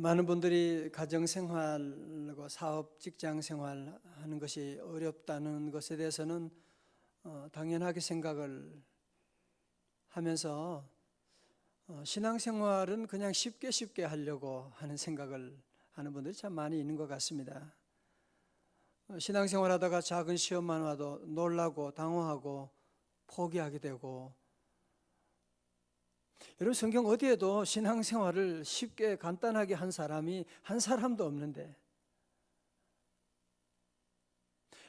많은 분들이 가정생활과 사업, 직장생활 하는 것이 어렵다는 것에 대해서는 당연하게 생각을 하면서 신앙생활은 그냥 쉽게 하려고 하는 생각을 하는 분들이 참 많이 있는 것 같습니다. 신앙생활 하다가 작은 시험만 와도 놀라고 당황하고 포기하게 되고, 여러분 성경 어디에도 신앙생활을 쉽게 간단하게 한 사람이 한 사람도 없는데,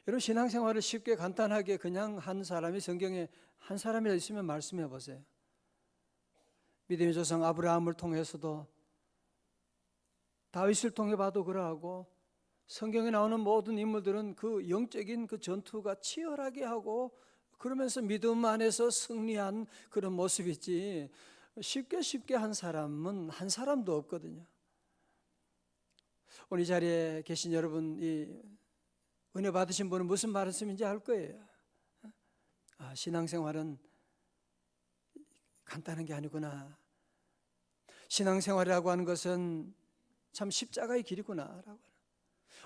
여러분 신앙생활을 쉽게 간단하게 그냥 한 사람이 성경에 한 사람이라 있으면 말씀해 보세요. 믿음의 조상 아브라함을 통해서도, 다윗을 통해 봐도 그러하고, 성경에 나오는 모든 인물들은 그 영적인 그 전투가 치열하게 하고 그러면서 믿음 안에서 승리한 그런 모습이지, 쉽게 한 사람은 한 사람도 없거든요. 오늘 이 자리에 계신 여러분, 이 은혜 받으신 분은 무슨 말씀인지 알 거예요. 신앙생활은 간단한 게 아니구나. 신앙생활이라고 하는 것은 참 십자가의 길이구나 라고.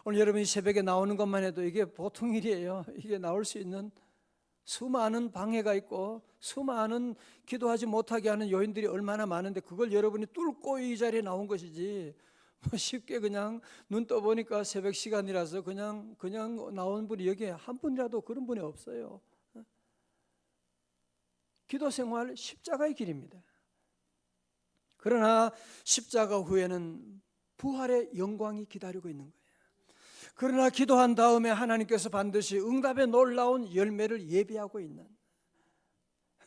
오늘 여러분이 새벽에 나오는 것만 해도 이게 보통 일이에요. 이게 나올 수 있는 수많은 방해가 있고 수많은 기도하지 못하게 하는 요인들이 얼마나 많은데, 그걸 여러분이 뚫고 이 자리에 나온 것이지, 쉽게 그냥 눈 떠보니까 새벽 시간이라서 그냥 나온 분이 여기에 한 분이라도 그런 분이 없어요. 기도 생활 십자가의 길입니다. 그러나 십자가 후에는 부활의 영광이 기다리고 있는 거예요. 그러나 기도한 다음에 하나님께서 반드시 응답의 놀라운 열매를 예비하고 있는,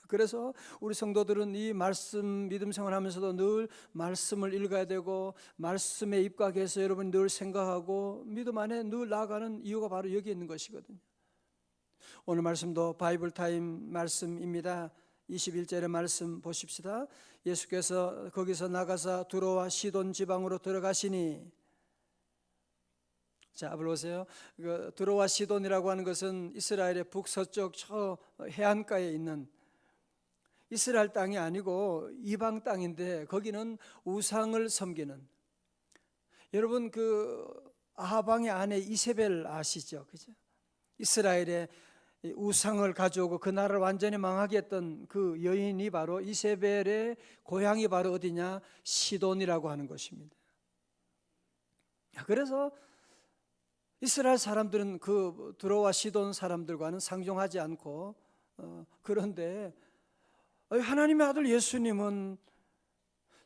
그래서 우리 성도들은 이 말씀 믿음 생활하면서도 늘 말씀을 읽어야 되고, 말씀에 입각해서 여러분 늘 생각하고 믿음 안에 늘 나아가는 이유가 바로 여기 있는 것이거든요. 오늘 말씀도 바이블 타임 말씀입니다. 21절의 말씀 보십시다. 예수께서 거기서 나가사 두로와 시돈 지방으로 들어가시니, 자, 보세요. 두로와 시돈이라고 하는 것은 이스라엘의 북서쪽 저 해안가에 있는 이스라엘 땅이 아니고 이방 땅인데, 거기는 우상을 섬기는, 여러분 그 아하방의 아내 이세벨 아시죠? 그죠? 이스라엘의 우상을 가져오고 그 나라를 완전히 망하게 했던 그 여인이 바로, 이세벨의 고향이 바로 어디냐? 시돈이라고 하는 것입니다. 그래서 이스라엘 사람들은 그 두로와 시돈 사람들과는 상종하지 않고, 그런데 하나님의 아들 예수님은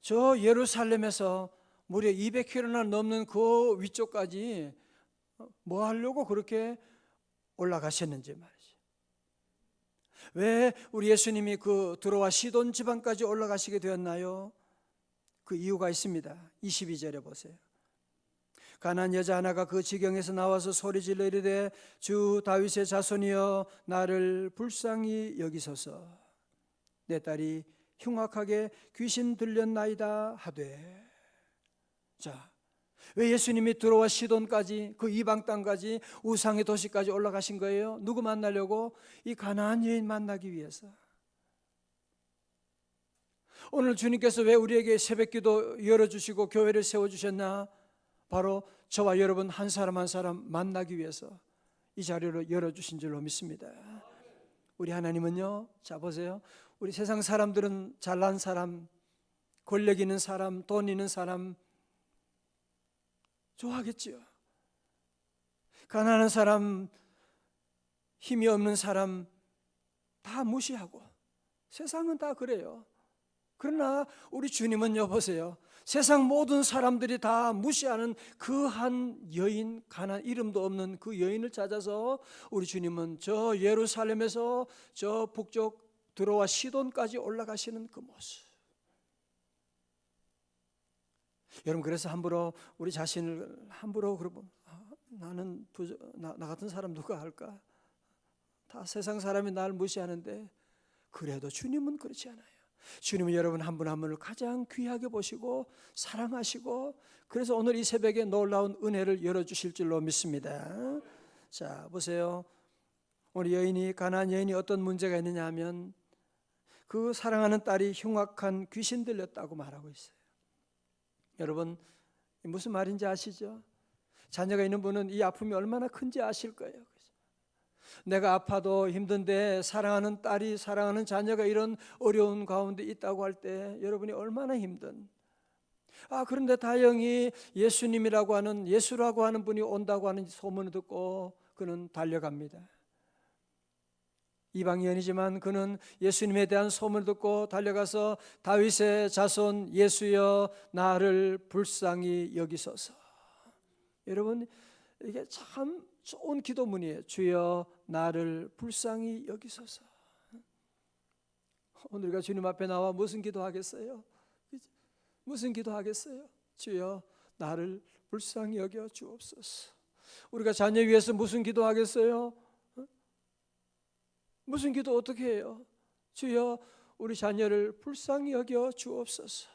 저 예루살렘에서 무려 200km나 넘는 그 위쪽까지 뭐 하려고 그렇게 올라가셨는지 말이죠. 왜 우리 예수님이 그 두로와 시돈 지방까지 올라가시게 되었나요? 그 이유가 있습니다. 22절에 보세요. 가난한 여자 하나가 그 지경에서 나와서 소리질러 이르되, 주 다윗의 자손이여 나를 불쌍히 여기소서. 내 딸이 흉악하게 귀신 들렸나이다 하되. 자, 왜 예수님이 두로와 시돈까지, 그 이방 땅까지, 우상의 도시까지 올라가신 거예요? 누구 만나려고? 이 가나안 여인 만나기 위해서. 오늘 주님께서 왜 우리에게 새벽기도 열어주시고 교회를 세워주셨나? 바로 저와 여러분 한 사람 한 사람 만나기 위해서 이 자리를 열어주신 줄로 믿습니다. 우리 하나님은요, 자 보세요. 우리 세상 사람들은 잘난 사람, 권력 있는 사람, 돈 있는 사람 좋아하겠지요. 가난한 사람, 힘이 없는 사람 다 무시하고, 세상은 다 그래요. 그러나 우리 주님은요, 보세요. 세상 모든 사람들이 다 무시하는 그 한 여인, 가난 이름도 없는 그 여인을 찾아서 우리 주님은 저 예루살렘에서 저 북쪽 두로와 시돈까지 올라가시는 그 모습. 여러분, 그래서 함부로 우리 자신을 함부로 그러고, 나는 나 같은 사람 누가 할까? 다 세상 사람이 나를 무시하는데, 그래도 주님은 그렇지 않아요. 주님은 여러분 한 분 한 분을 가장 귀하게 보시고 사랑하시고, 그래서 오늘 이 새벽에 놀라운 은혜를 열어주실 줄로 믿습니다. 자 보세요. 우리 여인이, 가나안 여인이 어떤 문제가 있느냐 하면, 그 사랑하는 딸이 흉악한 귀신 들렸다고 말하고 있어요. 여러분, 무슨 말인지 아시죠? 자녀가 있는 분은 이 아픔이 얼마나 큰지 아실 거예요. 내가 아파도 힘든데 사랑하는 딸이, 사랑하는 자녀가 이런 어려운 가운데 있다고 할 때 여러분이 얼마나 힘든. 그런데 다행히 예수님이라고 하는, 예수라고 하는 분이 온다고 하는 소문을 듣고 그는 달려갑니다. 이방인이지만 그는 예수님에 대한 소문을 듣고 달려가서 다윗의 자손 예수여 나를 불쌍히 여기소서. 여러분, 이게 참 좋은 기도문이에요. 주여 나를 불쌍히 여기소서. 오늘 우리가 주님 앞에 나와 무슨 기도하겠어요? 무슨 기도하겠어요? 주여 나를 불쌍히 여겨 주옵소서. 우리가 자녀 위해서 무슨 기도하겠어요? 무슨 기도 어떻게 해요? 주여 우리 자녀를 불쌍히 여겨 주옵소서.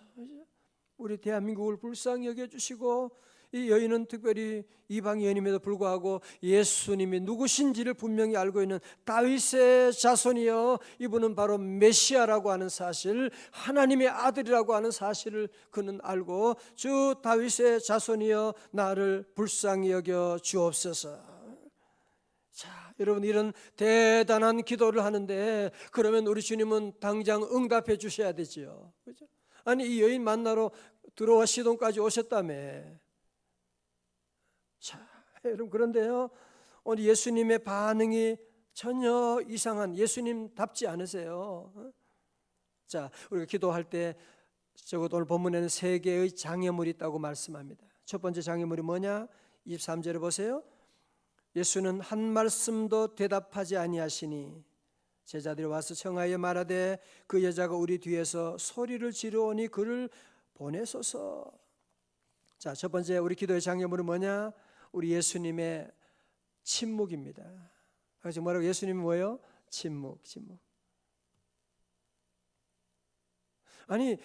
우리 대한민국을 불쌍히 여겨 주시고, 이 여인은 특별히 이방 여인임에도 불구하고 예수님이 누구신지를 분명히 알고 있는 다윗의 자손이여, 이분은 바로 메시아라고 하는 사실, 하나님의 아들이라고 하는 사실을 그는 알고, 주 다윗의 자손이여 나를 불쌍히 여겨 주옵소서. 자, 여러분, 이런 대단한 기도를 하는데 그러면 우리 주님은 당장 응답해 주셔야 되지요. 그렇죠? 아니, 이 여인 만나러 들어와 시돈까지 오셨다며. 자, 여러분, 그런데요, 오늘 예수님의 반응이 전혀 이상한, 예수님답지 않으세요. 자, 우리가 기도할 때 적어도 오늘 본문에는 3개의 장애물이 있다고 말씀합니다. 첫 번째 장애물이 뭐냐? 23절에 보세요. 예수는 한 말씀도 대답하지 아니하시니 제자들이 와서 청하여 말하되 그 여자가 우리 뒤에서 소리를 지르오니 그를 보내소서. 자, 첫 번째 우리 기도의 장애물은 뭐냐? 우리 예수님의 침묵입니다. 그래서 뭐라고? 예수님이 뭐예요? 침묵. 아니,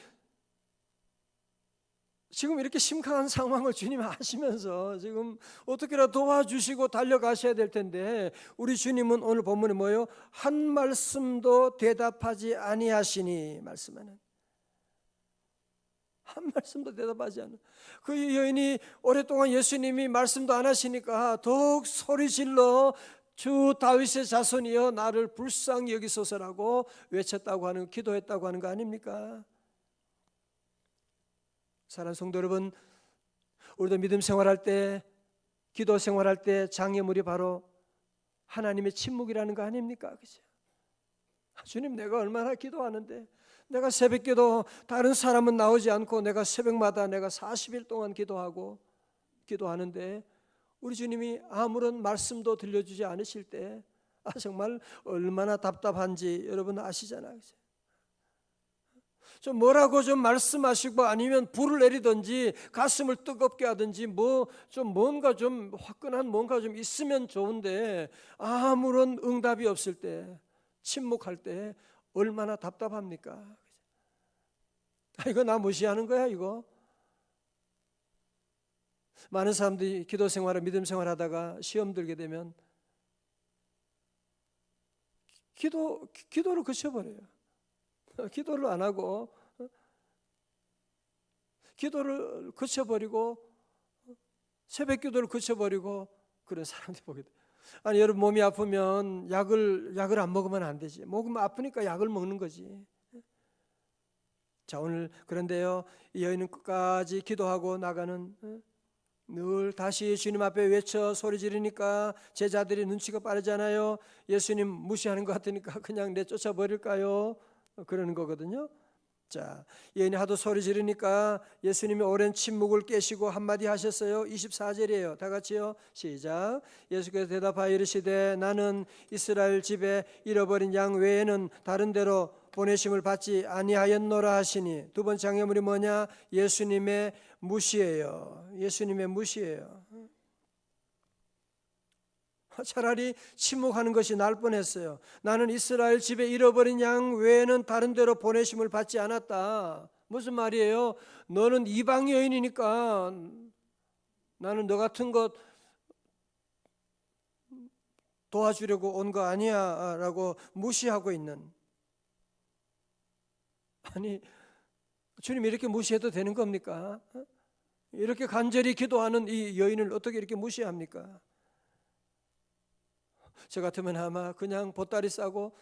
지금 이렇게 심각한 상황을 주님 아시면서 지금 어떻게라도 도와주시고 달려가셔야 될 텐데, 우리 주님은 오늘 본문에 뭐예요? 한 말씀도 대답하지 아니하시니, 말씀하는 한 말씀도 대답하지 않는 그 여인이 오랫동안 예수님이 말씀도 안 하시니까 더욱 소리질러 주 다윗의 자손이여 나를 불쌍히 여기소서라고 외쳤다고 하는, 기도했다고 하는 거 아닙니까? 사랑하는 성도 여러분, 우리도 믿음 생활할 때, 기도 생활할 때 장애물이 바로 하나님의 침묵이라는 거 아닙니까? 그죠? 주님, 내가 얼마나 기도하는데, 내가 새벽기도 다른 사람은 나오지 않고 내가 새벽마다 내가 40일 동안 기도하는데 우리 주님이 아무런 말씀도 들려주지 않으실 때 정말 얼마나 답답한지 여러분 아시잖아요. 좀 뭐라고 좀 말씀하시고, 아니면 불을 내리든지 가슴을 뜨겁게 하든지 좀 뭔가 좀 화끈한 뭔가 좀 있으면 좋은데 아무런 응답이 없을 때, 침묵할 때 얼마나 답답합니까? 이거 나 무시하는 거야, 이거? 많은 사람들이 기도 생활을, 믿음 생활하다가 시험 들게 되면 기도를 그쳐버려요. 기도를 안 하고, 기도를 그쳐버리고, 새벽 기도를 그쳐버리고 그런 사람들 보게 돼요. 아니, 여러분 몸이 아프면 약을 안 먹으면 안 되지. 몸이 아프니까 약을 먹는 거지. 자, 오늘 그런데요, 이 여인은 끝까지 기도하고 나가는, 늘 다시 주님 앞에 외쳐 소리 지르니까 제자들이 눈치가 빠르잖아요. 예수님 무시하는 것 같으니까 그냥 내쫓아 버릴까요? 그러는 거거든요. 자, 여인이 하도 소리 지르니까 예수님이 오랜 침묵을 깨시고 한마디 하셨어요. 24절이에요. 다 같이요. 시작. 예수께서 대답하여 이르시되 나는 이스라엘 집에 잃어버린 양 외에는 다른 데로 보내심을 받지 아니하였노라 하시니, 두 번째 장애물이 뭐냐? 예수님의 무시예요. 예수님의 무시예요. 차라리 침묵하는 것이 나을 뻔했어요. 나는 이스라엘 집에 잃어버린 양 외에는 다른 데로 보내심을 받지 않았다. 무슨 말이에요? 너는 이방 여인이니까 나는 너 같은 것 도와주려고 온 거 아니야 라고 무시하고 있는. 아니, 주님 이렇게 무시해도 되는 겁니까? 이렇게 간절히 기도하는 이 여인을 어떻게 이렇게 무시합니까? 저 같으면 아마 그냥 보따리 싸고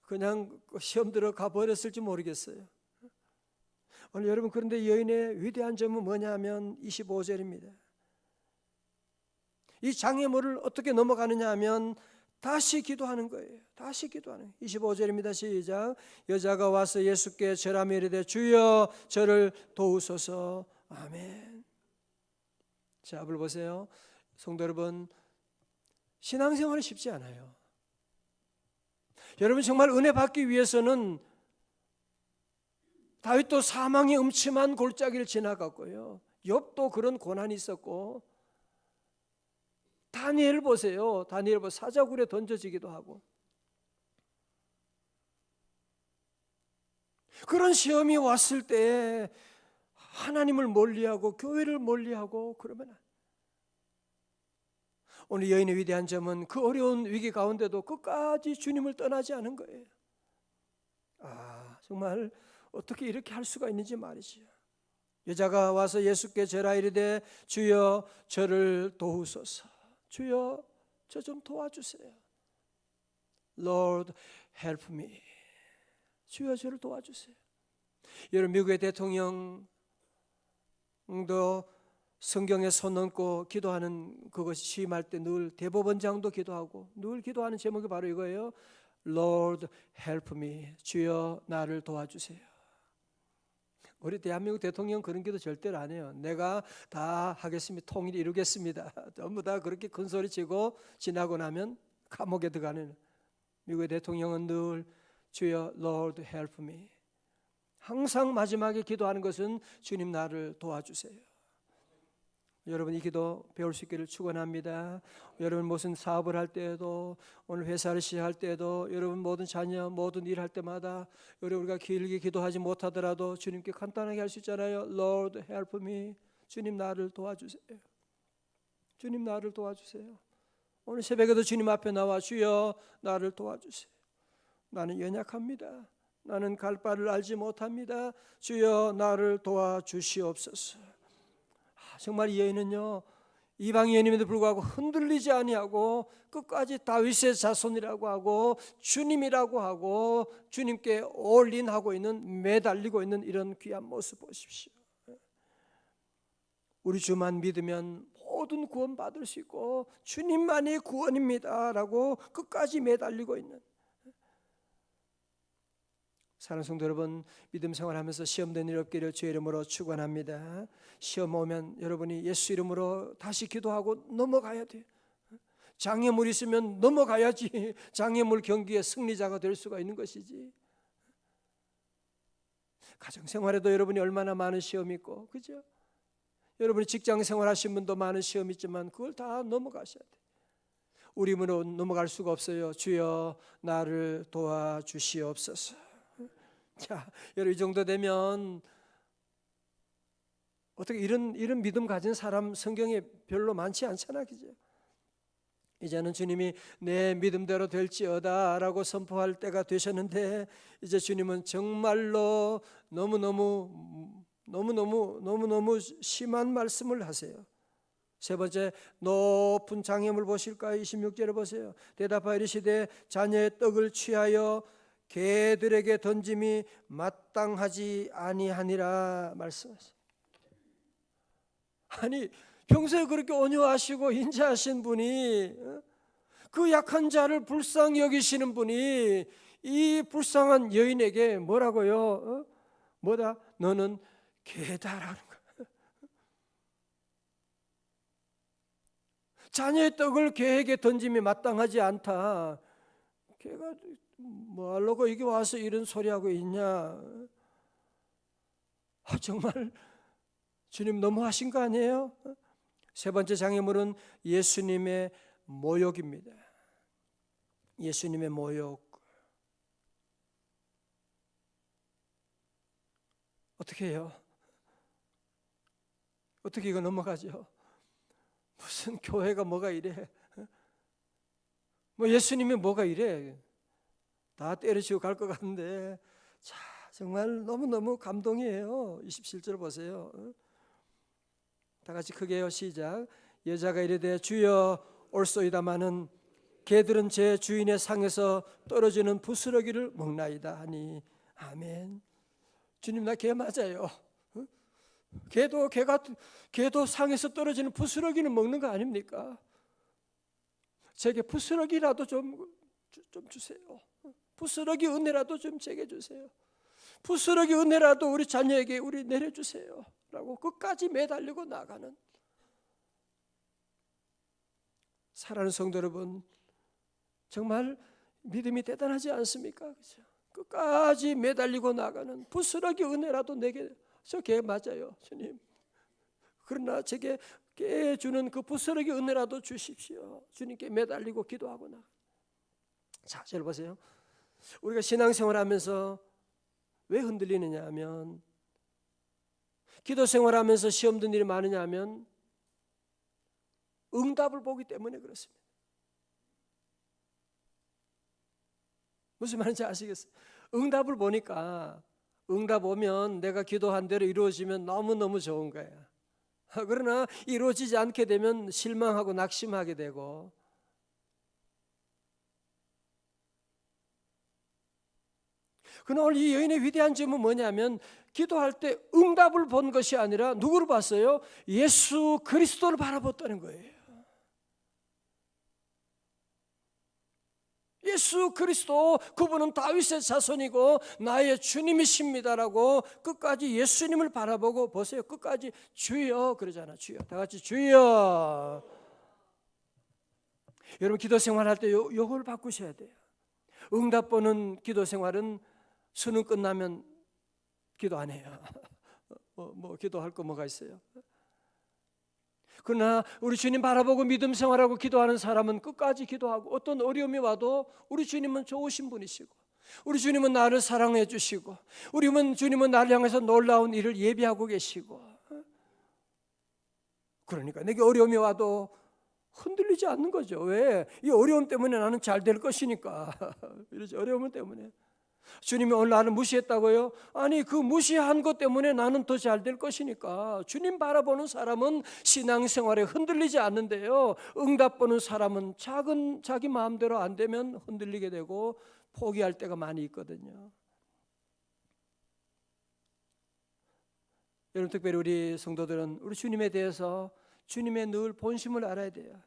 그냥 시험 들어가 버렸을지 모르겠어요. 오늘 여러분, 그런데 이 여인의 위대한 점은 뭐냐면 25절입니다. 이 장애물을 어떻게 넘어가느냐 하면 다시 기도하는 거예요. 다시 기도하는 25절입니다. 시작. 여자가 와서 예수께 절하며 이르되 주여 저를 도우소서. 아멘. 자, 앞을 보세요. 성도 여러분, 신앙생활은 쉽지 않아요. 여러분, 정말 은혜 받기 위해서는 다윗도 사망의 음침한 골짜기를 지나갔고요. 욥도 그런 고난이 있었고, 다니엘 보세요. 다니엘 사자굴에 던져지기도 하고, 그런 시험이 왔을 때 하나님을 멀리하고 교회를 멀리하고 그러면, 오늘 여인의 위대한 점은 그 어려운 위기 가운데도 끝까지 주님을 떠나지 않은 거예요. 정말 어떻게 이렇게 할 수가 있는지 말이죠. 여자가 와서 예수께 절하 이르되 주여 저를 도우소서. 주여 저 좀 도와주세요. Lord help me. 주여 저를 도와주세요. 여러분, 미국의 대통령도 성경에 손 얹고 기도하는 그것이 취임할 때 늘 대법원장도 기도하고 늘 기도하는 제목이 바로 이거예요. Lord help me. 주여 나를 도와주세요. 우리 대한민국 대통령 그런 기도 절대로 안 해요. 내가 다 하겠습니다. 통일 이루겠습니다. 전부 다 그렇게 큰 소리 치고 지나고 나면 감옥에 들어가는, 미국의 대통령은 늘 주여 Lord help me. 항상 마지막에 기도하는 것은 주님 나를 도와주세요. 여러분, 이 기도 배울 수 있기를 축원합니다. 여러분, 무슨 사업을 할 때에도, 오늘 회사를 시작할 때에도, 여러분 모든 자녀 모든 일 할 때마다 여러분 우리가 길게 기도하지 못하더라도 주님께 간단하게 할 수 있잖아요. Lord help me. 주님 나를 도와주세요. 주님 나를 도와주세요. 오늘 새벽에도 주님 앞에 나와 주여 나를 도와주세요. 나는 연약합니다. 나는 갈 바를 알지 못합니다. 주여 나를 도와주시옵소서. 정말 이 여인은요, 이방 여인임에도 불구하고 흔들리지 아니하고 끝까지 다윗의 자손이라고 하고 주님이라고 하고 주님께 올인하고 있는, 매달리고 있는 이런 귀한 모습 보십시오. 우리 주만 믿으면 모든 구원 받을 수 있고 주님만이 구원입니다 라고 끝까지 매달리고 있는, 사랑하는 성도 여러분, 믿음 생활하면서 시험된 일 없기를 주의 이름으로 축원합니다. 시험 오면 여러분이 예수 이름으로 다시 기도하고 넘어가야 돼요. 장애물 있으면 넘어가야지 장애물 경기에 승리자가 될 수가 있는 것이지. 가정생활에도 여러분이 얼마나 많은 시험이 있고, 그죠? 여러분이 직장생활 하신 분도 많은 시험이 있지만 그걸 다 넘어가셔야 돼요. 우리 힘으로 넘어갈 수가 없어요. 주여 나를 도와주시옵소서. 자, 여러분, 이 정도 되면 어떻게 이런 믿음 가진 사람 성경에 별로 많지 않잖아, 그죠? 이제는 주님이 내 믿음대로 될지어다 라고 선포할 때가 되셨는데, 이제 주님은 정말로 너무너무 심한 말씀을 하세요. 세 번째, 높은 장애물 보실까요? 26절에 보세요. 대답하여 이르시되 자녀의 떡을 취하여 개들에게 던짐이 마땅하지 아니하니라 말씀하셨어요. 아니, 평소에 그렇게 온유하시고 인자하신 분이, 그 약한 자를 불쌍히 여기시는 분이 이 불쌍한 여인에게 뭐라고요? 뭐다? 너는 개다라는 거야. 자녀의 떡을 개에게 던짐이 마땅하지 않다. 개가 뭐 하려고 여기 와서 이런 소리하고 있냐? 정말 주님 너무하신 거 아니에요? 세 번째 장애물은 예수님의 모욕입니다. 예수님의 모욕. 어떻게 해요? 어떻게 이거 넘어가죠? 무슨 교회가 뭐가 이래? 뭐 예수님이 뭐가 이래? 다 때려치고 갈 것 같은데, 자, 정말 너무너무 감동이에요. 27절 보세요. 다 같이 크게요. 시작. 여자가 이르되 주여 올소이다마는 개들은 제 주인의 상에서 떨어지는 부스러기를 먹나이다 하니. 아멘. 주님, 나 개 맞아요. 개도 상에서 떨어지는 부스러기는 먹는 거 아닙니까? 제게 부스러기라도 좀 주세요. 부스러기 은혜라도 좀 제게 주세요. 부스러기 은혜라도 우리 자녀에게 우리 내려주세요 라고 끝까지 매달리고 나가는 사랑하는 성도 여러분, 정말 믿음이 대단하지 않습니까? 그렇죠? 끝까지 매달리고 나가는 부스러기 은혜라도 내게, 저 개 맞아요 주님, 그러나 제게 깨주는 그 부스러기 은혜라도 주십시오. 주님께 매달리고 기도하고 나. 자, 잘 보세요. 우리가 신앙생활하면서 왜 흔들리느냐 하면, 기도 생활하면서 시험 든 일이 많으냐 하면 응답을 보기 때문에 그렇습니다. 무슨 말인지 아시겠어요? 응답을 보니까, 응답 오면 내가 기도한 대로 이루어지면 너무너무 좋은 거예요. 그러나 이루어지지 않게 되면 실망하고 낙심하게 되고, 그러나 오늘 이 여인의 위대한 점은 뭐냐면, 기도할 때 응답을 본 것이 아니라 누구를 봤어요? 예수 그리스도를 바라봤다는 거예요. 예수 그리스도, 그분은 다윗의 자손이고 나의 주님이십니다라고 끝까지 예수님을 바라보고, 보세요, 끝까지 주여 그러잖아. 주여. 다 같이 주여. 여러분, 기도 생활할 때 요걸 바꾸셔야 돼요. 응답 보는 기도 생활은 수능 끝나면 기도 안 해요. 뭐 기도할 거 뭐가 있어요? 그러나 우리 주님 바라보고 믿음 생활하고 기도하는 사람은 끝까지 기도하고, 어떤 어려움이 와도 우리 주님은 좋으신 분이시고, 우리 주님은 나를 사랑해 주시고, 우리 주님은 나를 향해서 놀라운 일을 예비하고 계시고, 그러니까 내게 어려움이 와도 흔들리지 않는 거죠. 왜? 이 어려움 때문에 나는 잘 될 것이니까. 이러지, 어려움 때문에. 주님이 오늘 나를 무시했다고요? 아니, 그 무시한 것 때문에 나는 더 잘 될 것이니까. 주님 바라보는 사람은 신앙생활에 흔들리지 않는데요, 응답 보는 사람은 자기 마음대로 안 되면 흔들리게 되고 포기할 때가 많이 있거든요. 여러분, 특별히 우리 성도들은 우리 주님에 대해서 주님의 늘 본심을 알아야 돼요.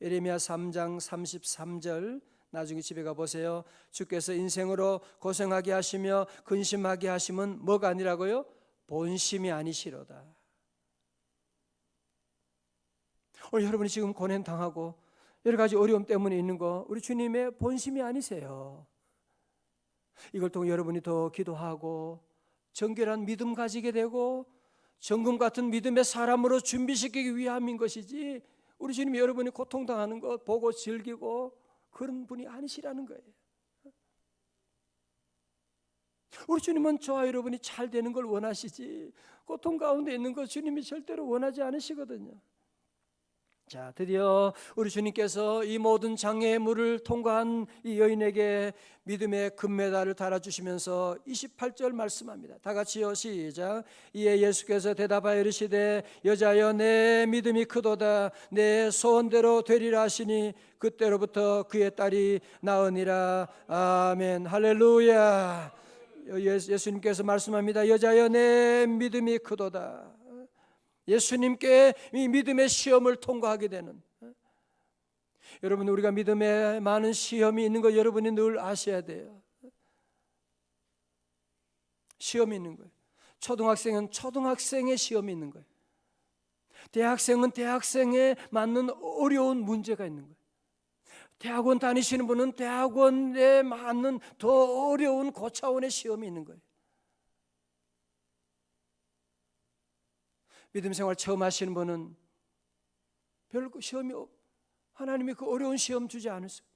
예레미야 3장 33절, 나중에 집에 가보세요. 주께서 인생으로 고생하게 하시며 근심하게 하심은 뭐가 아니라고요? 본심이 아니시로다. 오늘 여러분이 지금 고난당하고 여러 가지 어려움 때문에 있는 거, 우리 주님의 본심이 아니세요. 이걸 통해 여러분이 더 기도하고 정결한 믿음 가지게 되고 정금 같은 믿음의 사람으로 준비시키기 위함인 것이지, 우리 주님이 여러분이 고통당하는 것 보고 즐기고 그런 분이 아니시라는 거예요. 우리 주님은 저와 여러분이 잘 되는 걸 원하시지, 고통 가운데 있는 것 주님이 절대로 원하지 않으시거든요. 자, 드디어 우리 주님께서 이 모든 장애의 물을 통과한 이 여인에게 믿음의 금메달을 달아주시면서 28절 말씀합니다. 다 같이요, 시작. 이에 예수께서 대답하여 이르시되 여자여, 내 믿음이 크도다. 내 소원대로 되리라 하시니 그때로부터 그의 딸이 나으니라. 아멘. 할렐루야. 예수님께서 말씀합니다. 여자여, 내 믿음이 크도다. 예수님께 이 믿음의 시험을 통과하게 되는, 여러분, 우리가 믿음에 많은 시험이 있는 거 여러분이 늘 아셔야 돼요. 시험이 있는 거예요. 초등학생은 초등학생의 시험이 있는 거예요. 대학생은 대학생에 맞는 어려운 문제가 있는 거예요. 대학원 다니시는 분은 대학원에 맞는 더 어려운 고차원의 시험이 있는 거예요. 믿음 생활 처음 하시는 분은 별 시험이 하나님이 그 어려운 시험 주지 않으세요.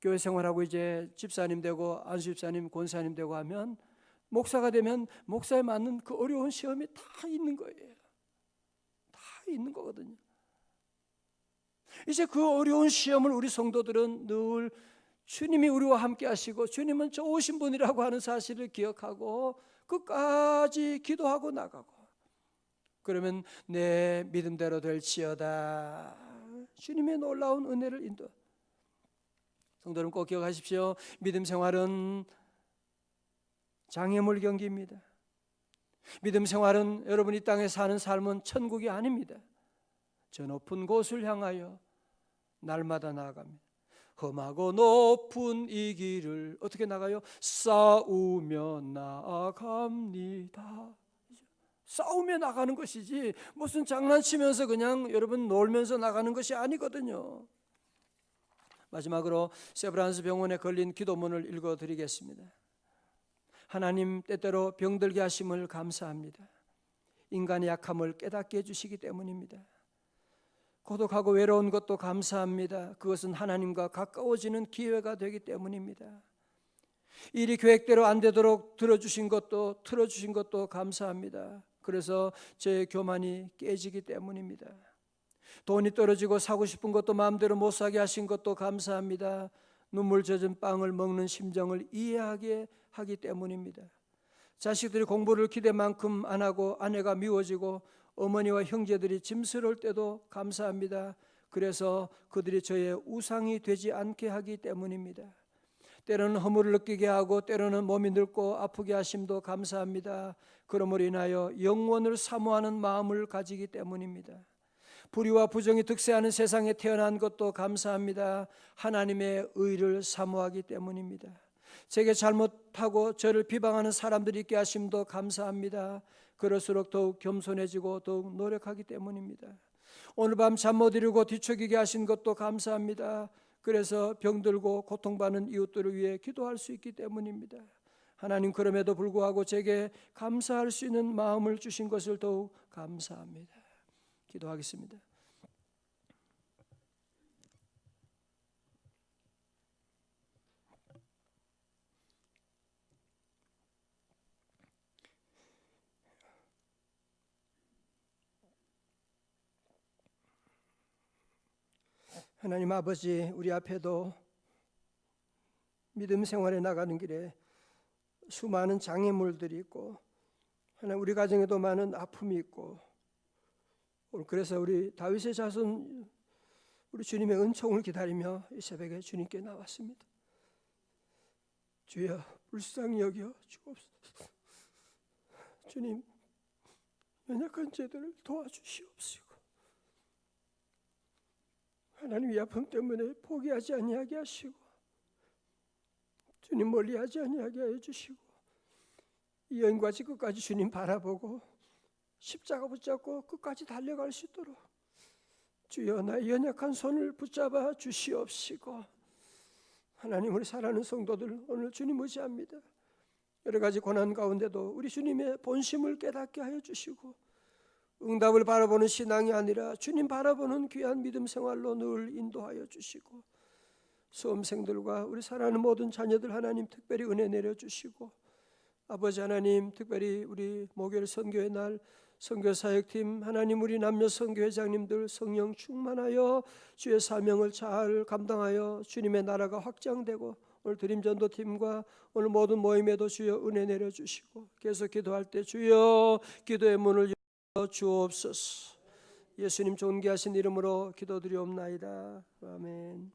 교회 생활하고 이제 집사님 되고 안수 집사님, 권사님 되고 하면, 목사가 되면 목사에 맞는 그 어려운 시험이 다 있는 거예요. 다 있는 거거든요. 이제 그 어려운 시험을 우리 성도들은 늘 주님이 우리와 함께 하시고 주님은 좋으신 분이라고 하는 사실을 기억하고 끝까지 기도하고 나가고, 그러면 내 믿음대로 될지어다. 주님의 놀라운 은혜를 인도. 성도 여러분 꼭 기억하십시오. 믿음 생활은 장애물 경기입니다. 믿음 생활은 여러분이 이 땅에 사는 삶은 천국이 아닙니다. 저 높은 곳을 향하여 날마다 나아갑니다. 험하고 높은 이 길을 어떻게 나가요? 싸우며 나아갑니다. 싸우며 나가는 것이지 무슨 장난치면서 그냥 여러분 놀면서 나가는 것이 아니거든요. 마지막으로 세브란스 병원에 걸린 기도문을 읽어드리겠습니다. 하나님 때때로 병들게 하심을 감사합니다. 인간의 약함을 깨닫게 해주시기 때문입니다. 고독하고 외로운 것도 감사합니다. 그것은 하나님과 가까워지는 기회가 되기 때문입니다. 일이 계획대로 안 되도록 틀어주신 것도 감사합니다. 그래서 제 교만이 깨지기 때문입니다. 돈이 떨어지고 사고 싶은 것도 마음대로 못 사게 하신 것도 감사합니다. 눈물 젖은 빵을 먹는 심정을 이해하게 하기 때문입니다. 자식들이 공부를 기대만큼 안 하고 아내가 미워지고 어머니와 형제들이 짐스러울 때도 감사합니다. 그래서 그들이 저의 우상이 되지 않게 하기 때문입니다. 때로는 허물을 느끼게 하고 때로는 몸이 늙고 아프게 하심도 감사합니다. 그러므로 인하여 영원을 사모하는 마음을 가지기 때문입니다. 불의와 부정이 득세하는 세상에 태어난 것도 감사합니다. 하나님의 의를 사모하기 때문입니다. 제게 잘못하고 저를 비방하는 사람들이 있게 하심도 감사합니다. 그럴수록 더욱 겸손해지고 더욱 노력하기 때문입니다. 오늘 밤 잠 못 이루고 뒤척이게 하신 것도 감사합니다. 그래서 병들고 고통받는 이웃들을 위해 기도할 수 있기 때문입니다. 하나님, 그럼에도 불구하고 제게 감사할 수 있는 마음을 주신 것을 더욱 감사합니다. 기도하겠습니다. 하나님 아버지, 우리 앞에도 믿음 생활에 나가는 길에 수많은 장애물들이 있고 하나님 우리 가정에도 많은 아픔이 있고 오늘 그래서 우리 다윗의 자손 우리 주님의 은총을 기다리며 이 새벽에 주님께 나왔습니다. 주여 불쌍히 여겨 주옵소서. 주님 연약한 제들을 도와주시옵시고 하나님 이 아픔 때문에 포기하지 아니하게 하시고 주님 멀리하지 아니하게 하여 주시고 이 여인같이 끝까지 주님 바라보고 십자가 붙잡고 끝까지 달려갈 수 있도록 주여 나의 연약한 손을 붙잡아 주시옵시고 하나님 우리 사랑하는 성도들 오늘 주님 의지합니다. 여러 가지 고난 가운데도 우리 주님의 본심을 깨닫게 하여 주시고 응답을 바라보는 신앙이 아니라 주님 바라보는 귀한 믿음 생활로 늘 인도하여 주시고 수험생들과 우리 사랑하는 모든 자녀들 하나님 특별히 은혜 내려주시고 아버지 하나님 특별히 우리 목요일 선교의 날 선교사역팀 하나님 우리 남녀 선교회장님들 성령 충만하여 주의 사명을 잘 감당하여 주님의 나라가 확장되고 오늘 드림전도팀과 오늘 모든 모임에도 주여 은혜 내려주시고 계속 기도할 때 주여 기도의 문을 열어 주옵소서. 예수님 존귀하신 이름으로 기도드리옵나이다. 아멘.